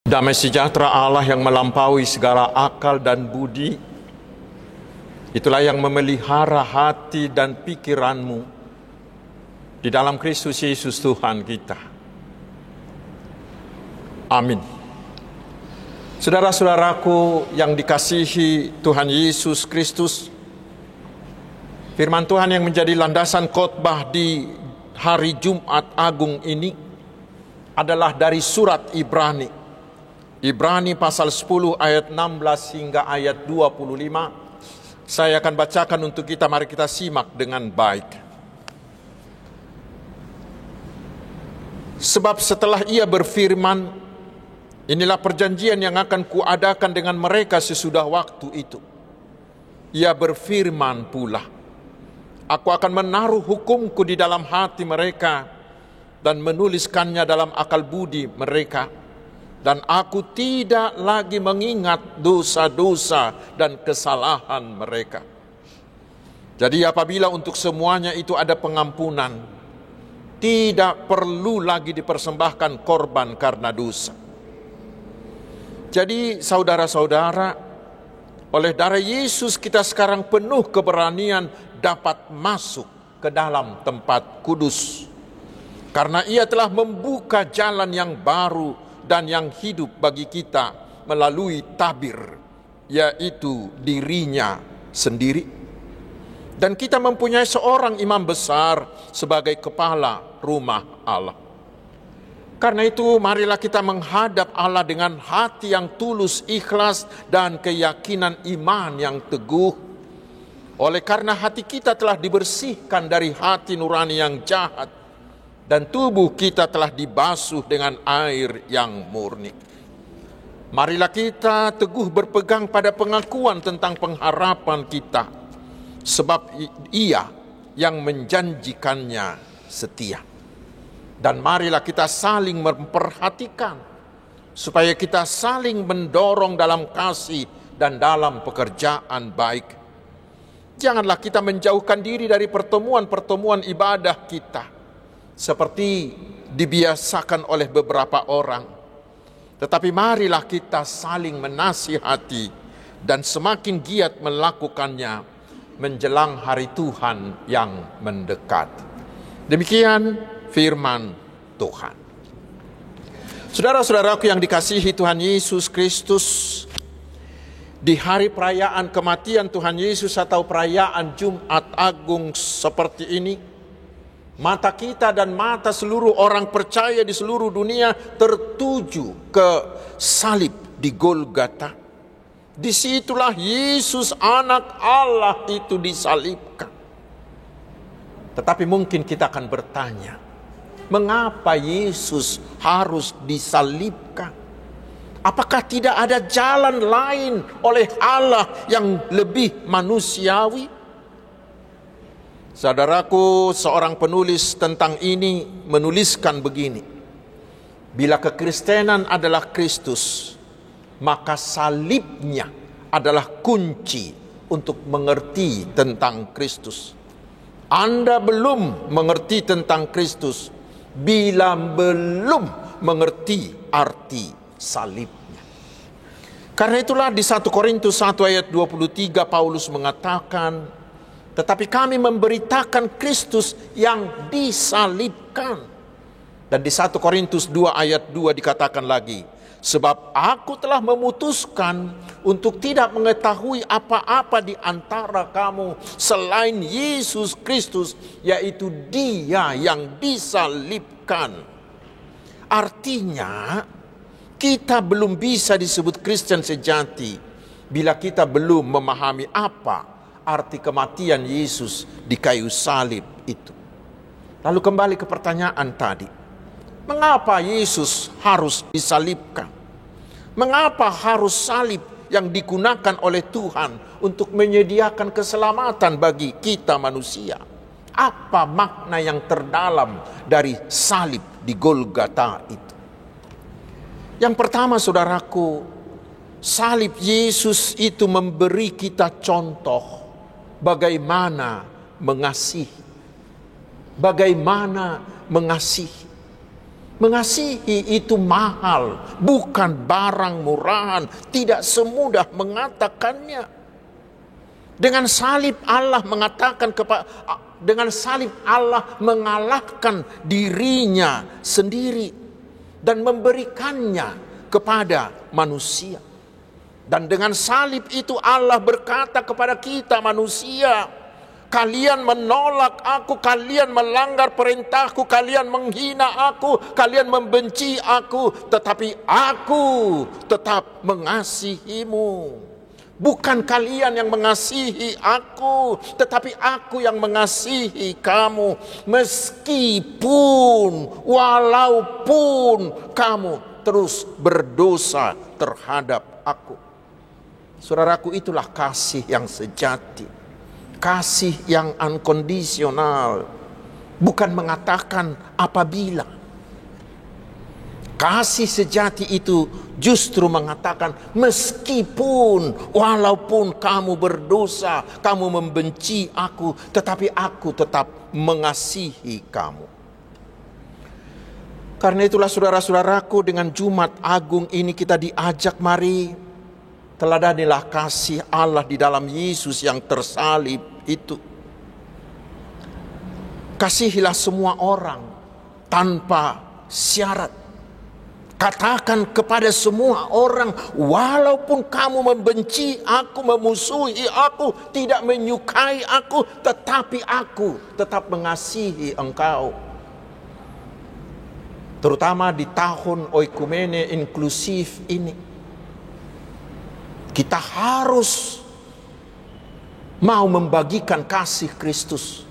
Damai sejahtera Allah yang melampaui segala akal dan budi, itulah yang memelihara hati dan pikiranmu di dalam Kristus Yesus Tuhan kita. Amin. Saudara-saudaraku yang dikasihi Tuhan Yesus Kristus, firman Tuhan yang menjadi landasan khotbah di hari Jumat Agung ini adalah dari surat Ibrani. Ibrani pasal 10 ayat 16 hingga ayat 25. Saya akan bacakan untuk kita, mari kita simak dengan baik. Sebab setelah ia berfirman, inilah perjanjian yang akan kuadakan dengan mereka sesudah waktu itu. Ia berfirman pula, aku akan menaruh hukumku di dalam hati mereka dan menuliskannya dalam akal budi mereka. Dan aku tidak lagi mengingat dosa-dosa dan kesalahan mereka. Jadi apabila untuk semuanya itu ada pengampunan, tidak perlu lagi dipersembahkan korban karena dosa. Jadi saudara-saudara, oleh darah Yesus kita sekarang penuh keberanian dapat masuk ke dalam tempat kudus. Karena ia telah membuka jalan yang baru dan yang hidup bagi kita melalui tabir, yaitu dirinya sendiri. Dan kita mempunyai seorang imam besar sebagai kepala rumah Allah. Karena itu marilah kita menghadap Allah dengan hati yang tulus, ikhlas, dan keyakinan iman yang teguh. Oleh karena hati kita telah dibersihkan dari hati nurani yang jahat, dan tubuh kita telah dibasuh dengan air yang murni. Marilah kita teguh berpegang pada pengakuan tentang pengharapan kita, sebab ia yang menjanjikannya setia. Dan marilah kita saling memperhatikan, supaya kita saling mendorong dalam kasih dan dalam pekerjaan baik. Janganlah kita menjauhkan diri dari pertemuan-pertemuan ibadah kita, seperti dibiasakan oleh beberapa orang. Tetapi marilah kita saling menasihati dan semakin giat melakukannya menjelang hari Tuhan yang mendekat. Demikian firman Tuhan. Saudara-saudaraku yang dikasihi Tuhan Yesus Kristus, di hari perayaan kematian Tuhan Yesus atau perayaan Jumat Agung seperti ini, mata kita dan mata seluruh orang percaya di seluruh dunia tertuju ke salib di Golgota. Disitulah Yesus anak Allah itu disalibkan. Tetapi mungkin kita akan bertanya, mengapa Yesus harus disalibkan? Apakah tidak ada jalan lain oleh Allah yang lebih manusiawi? Saudaraku, seorang penulis tentang ini menuliskan begini. Bila kekristenan adalah Kristus, maka salibnya adalah kunci untuk mengerti tentang Kristus. Anda belum mengerti tentang Kristus bila belum mengerti arti salibnya. Karena itulah di 1 Korintus 1 ayat 23 Paulus mengatakan, tetapi kami memberitakan Kristus yang disalibkan. Dan di 1 Korintus 2 ayat 2 dikatakan lagi, sebab aku telah memutuskan untuk tidak mengetahui apa-apa di antara kamu selain Yesus Kristus, yaitu Dia yang disalibkan. Artinya, kita belum bisa disebut Kristen sejati bila kita belum memahami apa arti kematian Yesus di kayu salib itu. Lalu kembali ke pertanyaan tadi. Mengapa Yesus harus disalibkan? Mengapa harus salib yang digunakan oleh Tuhan untuk menyediakan keselamatan bagi kita manusia? Apa makna yang terdalam dari salib di Golgota itu? Yang pertama, saudaraku, salib Yesus itu memberi kita contoh bagaimana mengasihi. Bagaimana mengasihi. Mengasihi itu mahal, bukan barang murahan, tidak semudah mengatakannya. Dengan salib Allah mengatakan dengan salib Allah mengalahkan dirinya sendiri dan memberikannya kepada manusia. Dan dengan salib itu Allah berkata kepada kita manusia, kalian menolak aku, kalian melanggar perintahku, kalian menghina aku, kalian membenci aku, tetapi aku tetap mengasihimu. Bukan kalian yang mengasihi aku, tetapi aku yang mengasihi kamu. Meskipun, walaupun kamu terus berdosa terhadap aku. Saudaraku, itulah kasih yang sejati. Kasih yang unconditional. Bukan mengatakan apabila. Kasih sejati itu justru mengatakan meskipun, walaupun kamu berdosa, kamu membenci aku, tetapi aku tetap mengasihi kamu. Karena itulah saudara-saudaraku, dengan Jumat Agung ini kita diajak, mari teladanilah kasih Allah di dalam Yesus yang tersalib itu. Kasihilah semua orang tanpa syarat. Katakan kepada semua orang, walaupun kamu membenci aku, memusuhi aku, tidak menyukai aku, tetapi aku tetap mengasihi engkau. Terutama di tahun oikumene inklusif ini, kita harus mau membagikan kasih Kristus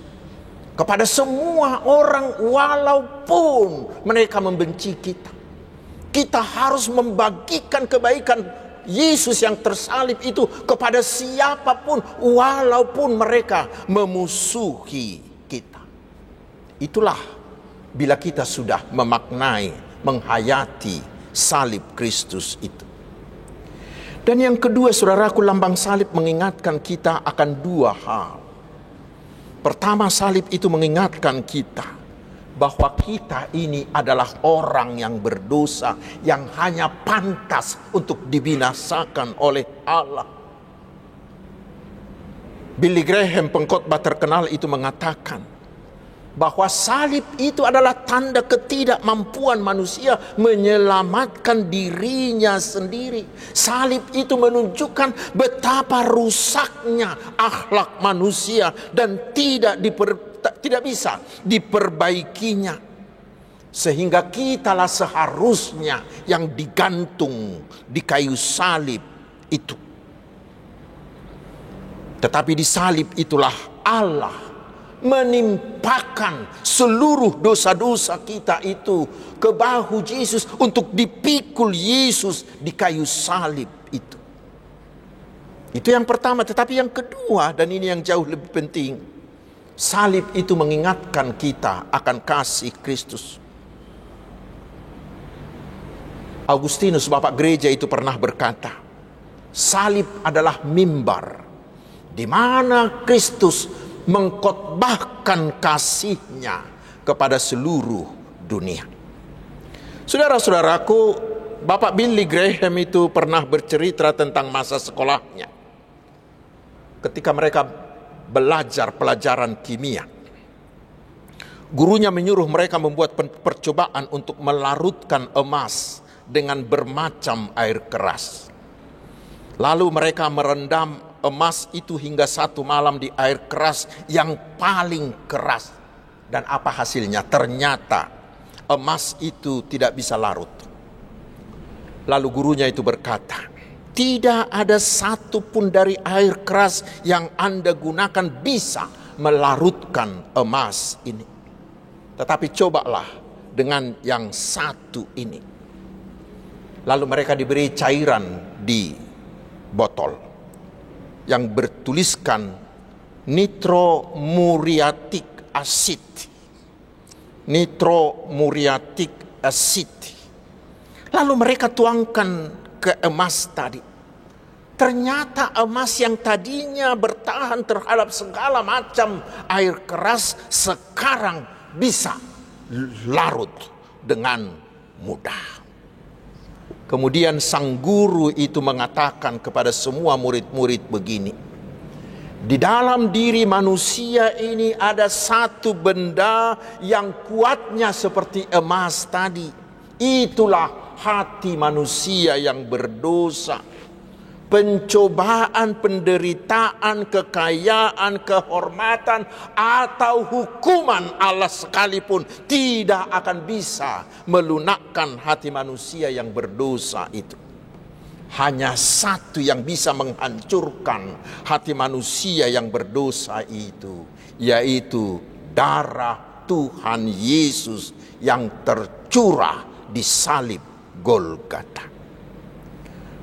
kepada semua orang walaupun mereka membenci kita. Kita harus membagikan kebaikan Yesus yang tersalib itu kepada siapapun walaupun mereka memusuhi kita. Itulah bila kita sudah memaknai, menghayati salib Kristus itu. Dan yang kedua, saudaraku, lambang salib mengingatkan kita akan dua hal. Pertama, salib itu mengingatkan kita bahwa kita ini adalah orang yang berdosa, yang hanya pantas untuk dibinasakan oleh Allah. Billy Graham, pengkhotbah terkenal itu, mengatakan bahwa salib itu adalah tanda ketidakmampuan manusia menyelamatkan dirinya sendiri. Salib itu menunjukkan betapa rusaknya akhlak manusia dan tidak bisa diperbaikinya, sehingga kitalah seharusnya yang digantung di kayu salib itu. Tetapi di salib itulah Allah menimpakan seluruh dosa-dosa kita itu ke bahu Yesus untuk dipikul Yesus di kayu salib itu. Itu yang pertama. Tetapi yang kedua, dan ini yang jauh lebih penting, salib itu mengingatkan kita akan kasih Kristus. Augustinus, bapak gereja itu, pernah berkata, salib adalah mimbar di mana Kristus mengkhotbahkan kasihnya kepada seluruh dunia. Saudara-saudaraku, Bapak Billy Graham itu pernah bercerita tentang masa sekolahnya ketika mereka belajar pelajaran kimia. Gurunya menyuruh mereka membuat percobaan untuk melarutkan emas dengan bermacam air keras. Lalu mereka merendam emas itu hingga 1 malam di air keras yang paling keras. Dan apa hasilnya? Ternyata emas itu tidak bisa larut. Lalu gurunya itu berkata, tidak ada satu pun dari air keras yang Anda gunakan bisa melarutkan emas ini. Tetapi cobalah dengan yang satu ini. Lalu mereka diberi cairan di botol yang bertuliskan nitromuriatic acid. Nitromuriatic acid. Lalu mereka tuangkan ke emas tadi. Ternyata emas yang tadinya bertahan terhadap segala macam air keras sekarang bisa larut, dengan mudah. Kemudian sang guru itu mengatakan kepada semua murid-murid begini, di dalam diri manusia ini ada satu benda yang kuatnya seperti emas tadi. Itulah hati manusia yang berdosa. Pencobaan, penderitaan, kekayaan, kehormatan, atau hukuman Allah sekalipun tidak akan bisa melunakkan hati manusia yang berdosa itu. Hanya satu yang bisa menghancurkan hati manusia yang berdosa itu, yaitu darah Tuhan Yesus yang tercurah di salib Golgota.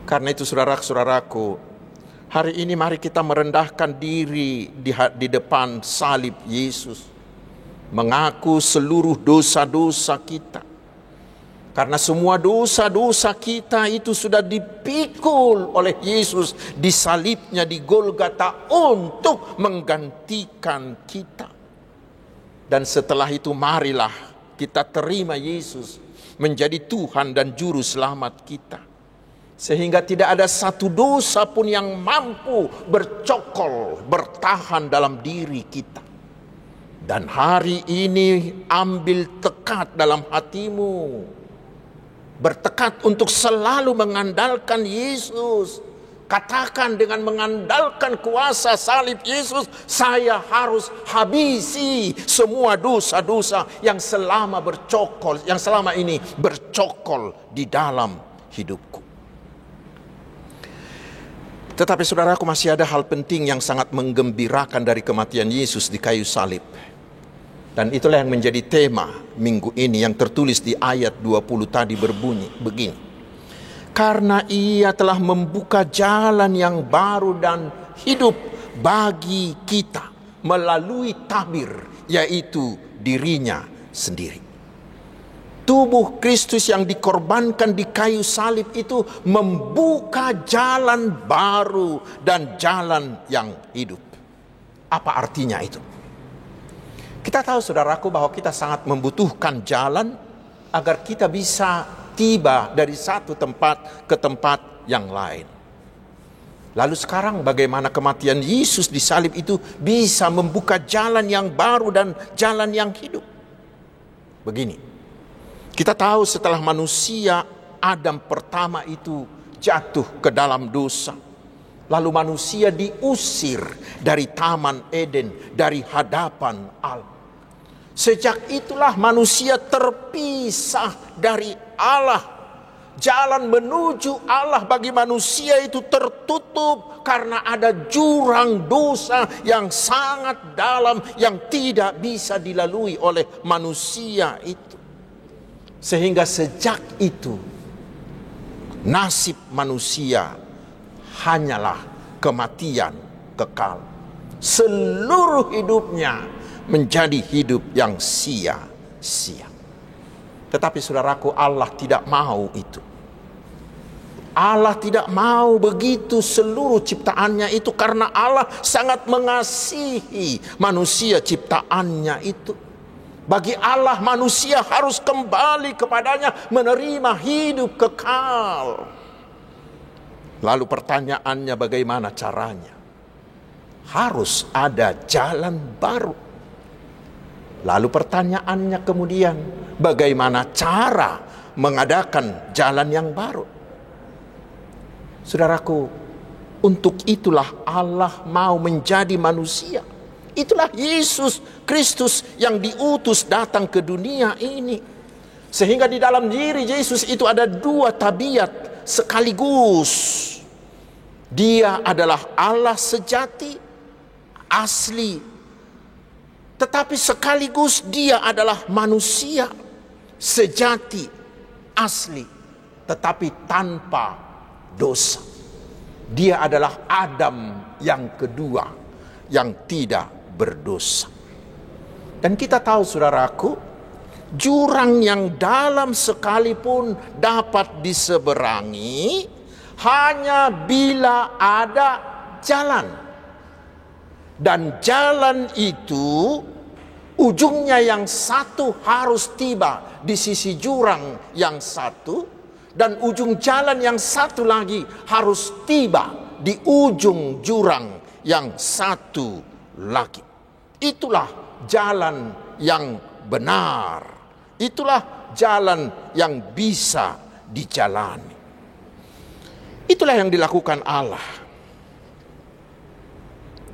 Karena itu saudara-saudaraku, hari ini mari kita merendahkan diri di depan salib Yesus, mengaku seluruh dosa-dosa kita. Karena semua dosa-dosa kita itu sudah dipikul oleh Yesus di salibnya di Golgota untuk menggantikan kita. Dan setelah itu marilah kita terima Yesus menjadi Tuhan dan Juru Selamat kita. Sehingga tidak ada satu dosa pun yang mampu bercokol, bertahan dalam diri kita. Dan hari ini ambil tekad dalam hatimu. Bertekad untuk selalu mengandalkan Yesus. Katakan dengan mengandalkan kuasa salib Yesus, saya harus habisi semua dosa-dosa yang selama ini bercokol di dalam hidupku. Tetapi saudaraku, masih ada hal penting yang sangat menggembirakan dari kematian Yesus di kayu salib. Dan itulah yang menjadi tema minggu ini yang tertulis di ayat 20 tadi berbunyi begini. Karena ia telah membuka jalan yang baru dan hidup bagi kita melalui tabir, yaitu dirinya sendiri. Tubuh Kristus yang dikorbankan di kayu salib itu membuka jalan baru dan jalan yang hidup. Apa artinya itu? Kita tahu saudaraku bahwa kita sangat membutuhkan jalan agar kita bisa tiba dari satu tempat ke tempat yang lain. Lalu sekarang bagaimana kematian Yesus di salib itu bisa membuka jalan yang baru dan jalan yang hidup? Begini. Kita tahu setelah manusia Adam pertama itu jatuh ke dalam dosa. Lalu manusia diusir dari Taman Eden, dari hadapan Allah. Sejak itulah manusia terpisah dari Allah. Jalan menuju Allah bagi manusia itu tertutup karena ada jurang dosa yang sangat dalam yang tidak bisa dilalui oleh manusia itu. Sehingga sejak itu nasib manusia hanyalah kematian kekal. Seluruh hidupnya menjadi hidup yang sia-sia. Tetapi saudaraku, Allah tidak mau itu. Allah tidak mau begitu seluruh ciptaannya itu, karena Allah sangat mengasihi manusia ciptaannya itu. Bagi Allah manusia harus kembali kepadanya, menerima hidup kekal. Lalu pertanyaannya, bagaimana caranya? Harus ada jalan baru. Lalu pertanyaannya kemudian, bagaimana cara mengadakan jalan yang baru? Saudaraku, untuk itulah Allah mau menjadi manusia. Itulah Yesus Kristus yang diutus datang ke dunia ini. Sehingga di dalam diri Yesus itu ada dua tabiat sekaligus. Dia adalah Allah sejati, asli. Tetapi sekaligus dia adalah manusia sejati, asli. Tetapi tanpa dosa. Dia adalah Adam yang kedua, yang tidak berdosa. Dan kita tahu saudaraku, jurang yang dalam sekalipun dapat diseberangi hanya bila ada jalan. Dan jalan itu ujungnya yang satu harus tiba di sisi jurang yang satu, dan ujung jalan yang satu lagi harus tiba di ujung jurang yang satu lagi. Itulah jalan yang benar. Itulah jalan yang bisa dijalani. Itulah yang dilakukan Allah.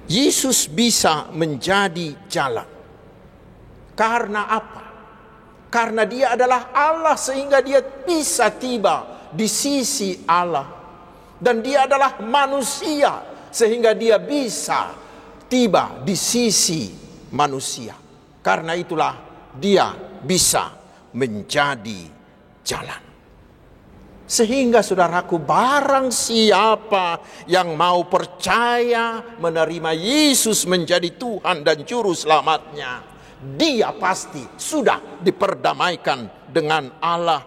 Yesus bisa menjadi jalan. Karena apa? Karena dia adalah Allah, sehingga dia bisa tiba di sisi Allah. Dan dia adalah manusia, sehingga dia bisa tiba di sisi manusia. Karena itulah dia bisa menjadi jalan. Sehingga saudaraku, barang siapa yang mau percaya menerima Yesus menjadi Tuhan dan Juru Selamatnya, dia pasti sudah diperdamaikan dengan Allah.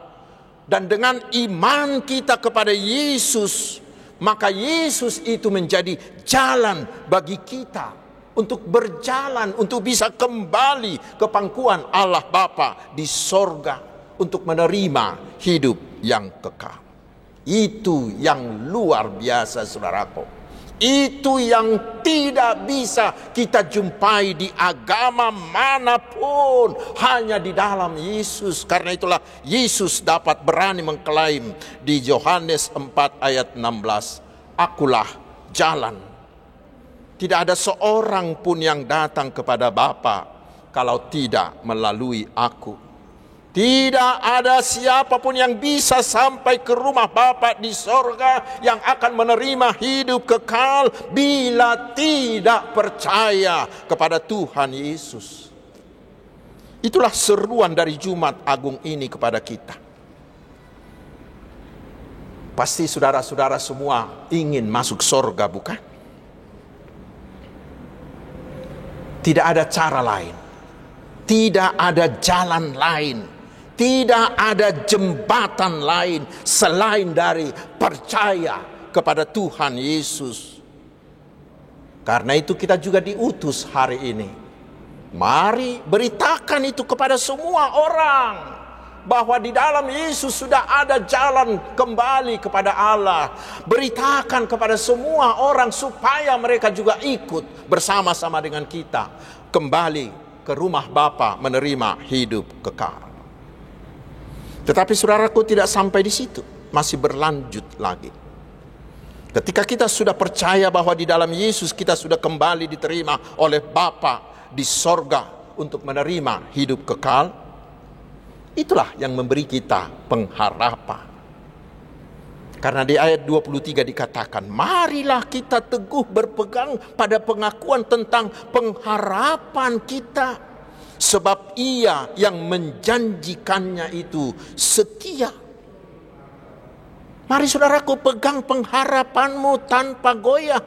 Dan dengan iman kita kepada Yesus, maka Yesus itu menjadi jalan bagi kita untuk berjalan, untuk bisa kembali ke pangkuan Allah Bapa di sorga, untuk menerima hidup yang kekal. Itu yang luar biasa, saudaraku. Itu yang tidak bisa kita jumpai di agama manapun, hanya di dalam Yesus. Karena itulah Yesus dapat berani mengklaim di Yohanes 4 ayat 16, "Akulah jalan. Tidak ada seorang pun yang datang kepada Bapa kalau tidak melalui aku. Tidak ada siapapun yang bisa sampai ke rumah Bapa di sorga yang akan menerima hidup kekal bila tidak percaya kepada Tuhan Yesus." Itulah seruan dari Jumat Agung ini kepada kita. Pasti saudara-saudara semua ingin masuk sorga, bukan? Tidak ada cara lain. Tidak ada jalan lain. Tidak ada jembatan lain selain dari percaya kepada Tuhan Yesus. Karena itu kita juga diutus hari ini. Mari beritakan itu kepada semua orang, bahwa di dalam Yesus sudah ada jalan kembali kepada Allah. Beritakan kepada semua orang supaya mereka juga ikut bersama-sama dengan kita kembali ke rumah Bapa menerima hidup kekal. Tetapi saudaraku, tidak sampai di situ, masih berlanjut lagi. Ketika kita sudah percaya bahwa di dalam Yesus kita sudah kembali diterima oleh Bapa di sorga untuk menerima hidup kekal, itulah yang memberi kita pengharapan. Karena di ayat 23 dikatakan, "Marilah kita teguh berpegang pada pengakuan tentang pengharapan kita. Sebab Ia yang menjanjikannya itu setia." Mari saudaraku, pegang pengharapanmu tanpa goyah.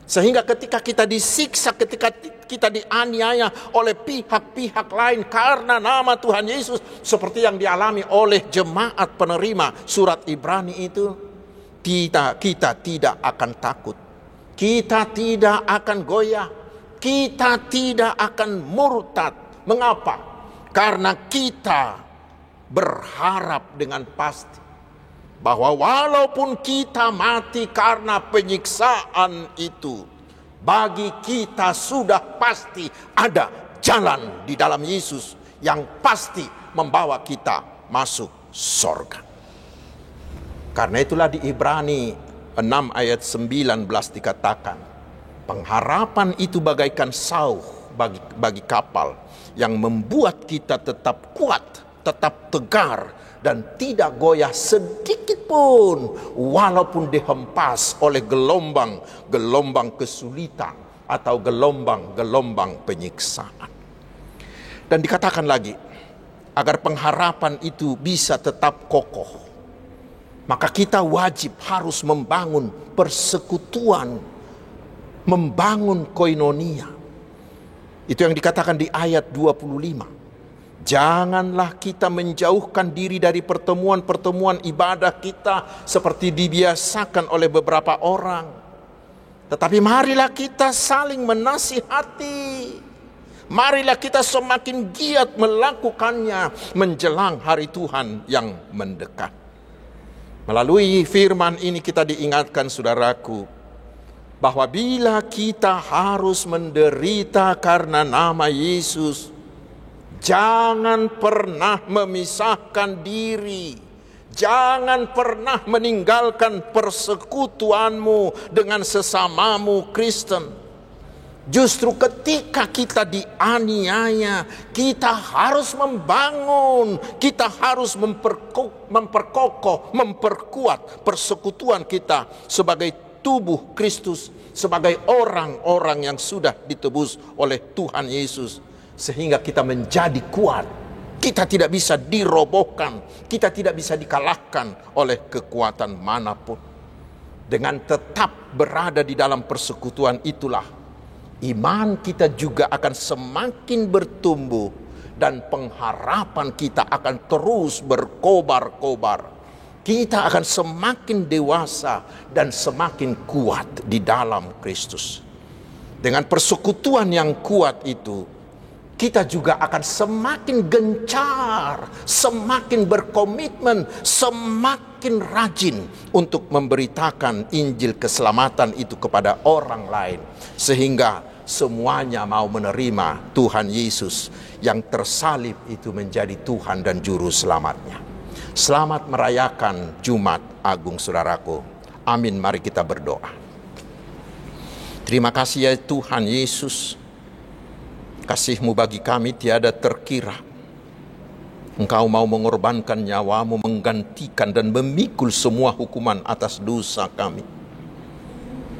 Sehingga ketika kita disiksa, ketika kita dianiaya oleh pihak-pihak lain karena nama Tuhan Yesus, seperti yang dialami oleh jemaat penerima surat Ibrani itu, kita tidak akan takut. Kita tidak akan goyah. Kita tidak akan murtad. Mengapa? Karena kita berharap dengan pasti bahwa walaupun kita mati karena penyiksaan itu, bagi kita sudah pasti ada jalan di dalam Yesus yang pasti membawa kita masuk sorga. Karena itulah di Ibrani 6 ayat 19 dikatakan, pengharapan itu bagaikan sauh bagi kapal yang membuat kita tetap kuat, tetap tegar, dan tidak goyah sedikit pun walaupun dihempas oleh gelombang kesulitan atau gelombang penyiksaan. Dan dikatakan lagi, agar pengharapan itu bisa tetap kokoh, maka kita wajib harus membangun persekutuan, membangun koinonia. Itu yang dikatakan di ayat 25. Janganlah kita menjauhkan diri dari pertemuan-pertemuan ibadah kita seperti dibiasakan oleh beberapa orang. Tetapi marilah kita saling menasihati. Marilah kita semakin giat melakukannya menjelang hari Tuhan yang mendekat. Melalui firman ini kita diingatkan, saudaraku, bahwa bila kita harus menderita karena nama Yesus, jangan pernah memisahkan diri. Jangan pernah meninggalkan persekutuanmu dengan sesamamu Kristen. Justru ketika kita dianiaya, kita harus membangun, kita harus memperkokoh, memperkuat persekutuan kita sebagai tubuh Kristus, sebagai orang-orang yang sudah ditebus oleh Tuhan Yesus, sehingga kita menjadi kuat. Kita tidak bisa dirobohkan, kita tidak bisa dikalahkan oleh kekuatan manapun. Dengan tetap berada di dalam persekutuan itulah iman kita juga akan semakin bertumbuh dan pengharapan kita akan terus berkobar-kobar. Kita akan semakin dewasa dan semakin kuat di dalam Kristus. Dengan persekutuan yang kuat itu, kita juga akan semakin gencar, semakin berkomitmen, semakin rajin untuk memberitakan Injil keselamatan itu kepada orang lain. Sehingga semuanya mau menerima Tuhan Yesus yang tersalib itu menjadi Tuhan dan Juru Selamatnya. Selamat merayakan Jumat Agung, saudaraku. Amin, mari kita berdoa. Terima kasih ya Tuhan Yesus. Kasih-Mu bagi kami tiada terkira. Engkau mau mengorbankan nyawa-Mu, menggantikan dan memikul semua hukuman atas dosa kami.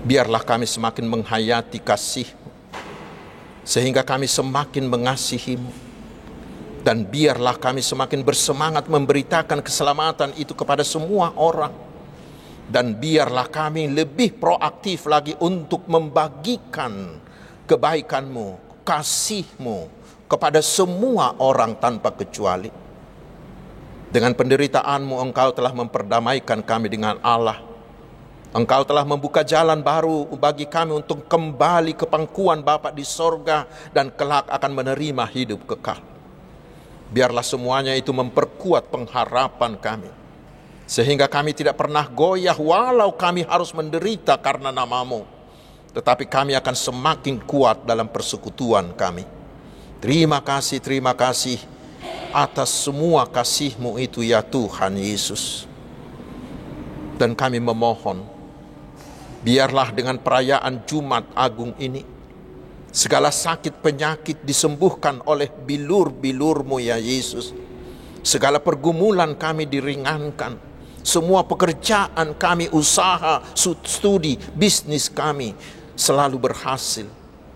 Biarlah kami semakin menghayati kasih-Mu, sehingga kami semakin mengasihi-Mu. Dan biarlah kami semakin bersemangat memberitakan keselamatan itu kepada semua orang. Dan biarlah kami lebih proaktif lagi untuk membagikan kebaikan-Mu, kasih-Mu kepada semua orang tanpa kecuali. Dengan penderitaan-Mu Engkau telah memperdamaikan kami dengan Allah. Engkau telah membuka jalan baru bagi kami untuk kembali ke pangkuan Bapa di sorga dan kelak akan menerima hidup kekal. Biarlah semuanya itu memperkuat pengharapan kami, sehingga kami tidak pernah goyah walau kami harus menderita karena nama-Mu. Tetapi kami akan semakin kuat dalam persekutuan kami. Terima kasih atas semua kasih-Mu itu ya Tuhan Yesus. Dan kami memohon, biarlah dengan perayaan Jumat Agung ini, segala sakit penyakit disembuhkan oleh bilur-bilur-Mu ya Yesus. Segala pergumulan kami diringankan. Semua pekerjaan kami, usaha, studi, bisnis kami selalu berhasil,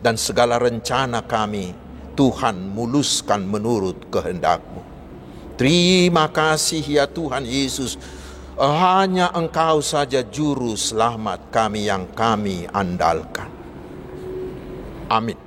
dan segala rencana kami Tuhan muluskan menurut kehendak-Mu. Terima kasih ya Tuhan Yesus. Hanya Engkau saja juru selamat kami yang kami andalkan. Amin.